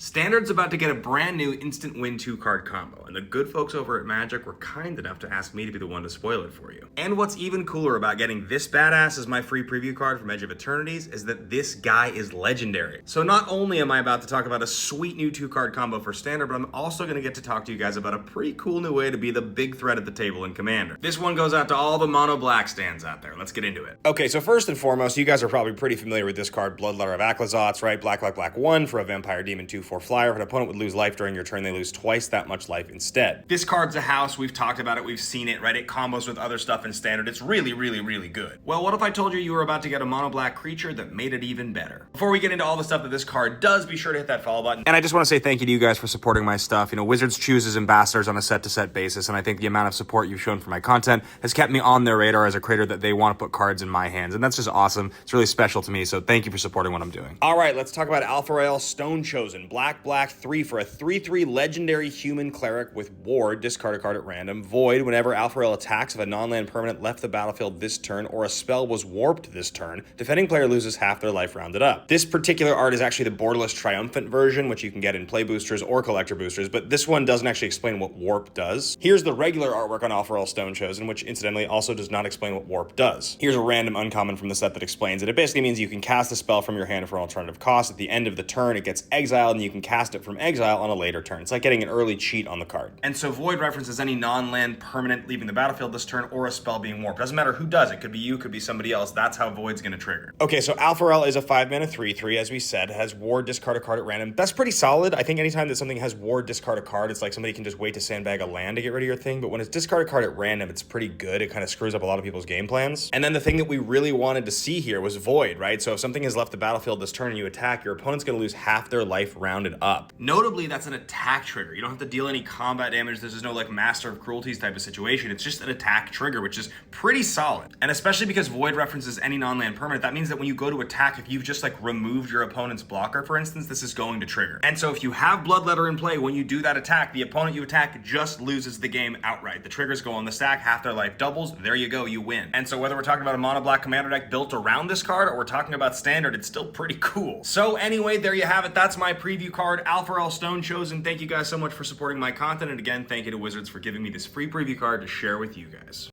Standard's about to get a brand new instant win 2-card combo, and the good folks over at Magic were kind enough to ask me to be the one to spoil it for you. And what's even cooler about getting this badass as my free preview card from Edge of Eternities is that this guy is legendary. So not only am I about to talk about a sweet new 2-card combo for Standard, but I'm also going to get to talk to you guys about a pretty cool new way to be the big threat at the table in Commander. This one goes out to all the mono black stands out there. Let's get into it. Okay, so first and foremost, you guys are probably pretty familiar with this card, Bloodletter of Aclazotz, right? Black, 1 for a Vampire Demon 2/4 flyer. If an opponent would lose life during your turn, they lose twice that much life instead. This card's a house. We've talked about it. We've seen it, right? It combos with other stuff in Standard. It's really, really good. Well, what if I told you you were about to get a mono black creature that made it even better? Before we get into all the stuff that this card does, be sure to hit that follow button. And I just want to say thank you to you guys for supporting my stuff. You know, Wizards chooses ambassadors on a set-to-set basis, and I think the amount of support you've shown for my content has kept me on their radar as a creator that they want to put cards in my hands, and that's just awesome. It's really special to me, so thank you for supporting what I'm doing. All right, let's talk about Alpha-Rael Stonechosen. Black 3 for a 3/3 legendary human cleric with Ward, discard a card at random. Void, whenever Alpha-Rael attacks if a non-land permanent left the battlefield this turn or a spell was warped this turn, defending player loses half their life rounded up. This particular art is actually the borderless triumphant version, which you can get in play boosters or collector boosters, but this one doesn't actually explain what warp does. Here's the regular artwork on Alpha-Rael Stonechosen, which incidentally also does not explain what warp does. Here's a random uncommon from the set that explains it. It basically means you can cast a spell from your hand for an alternative cost. At the end of the turn, it gets exiled, and you can cast it from exile on a later turn. It's like getting an early cheat on the card. And so Void references any non-land permanent leaving the battlefield this turn or a spell being warped. Doesn't matter who does it. Could be you, could be somebody else. That's how Void's going to trigger. Okay, so Alpha-Rael is a 5-mana 3/3, as we said. It has Ward, discard a card at random. That's pretty solid. I think anytime that something has Ward, discard a card, it's like somebody can just wait to sandbag a land to get rid of your thing. But when it's discard a card at random, it's pretty good. It kind of screws up a lot of people's game plans. And then the thing that we really wanted to see here was Void, right? So if something has left the battlefield this turn and you attack, your opponent's going to lose half their life rounded up. Notably, that's an attack trigger. You don't have to deal any combat damage. There's no like Master of Cruelties type of situation. It's just an attack trigger, which is pretty solid. And especially because Void references any non-land permanent, that means that when you go to attack, if you've just like removed your opponent's blocker, for instance, this is going to trigger. And so if you have Bloodletter in play, when you do that attack, the opponent you attack just loses the game outright. The triggers go on the stack, half their life doubles, there you go, you win. And so whether we're talking about a mono black commander deck built around this card or we're talking about Standard, it's still pretty cool. So anyway, there you have it. That's my preview card, Alpha-Rael Stonechosen. Thank you guys so much for supporting my content. And again, thank you to Wizards for giving me this free preview card to share with you guys.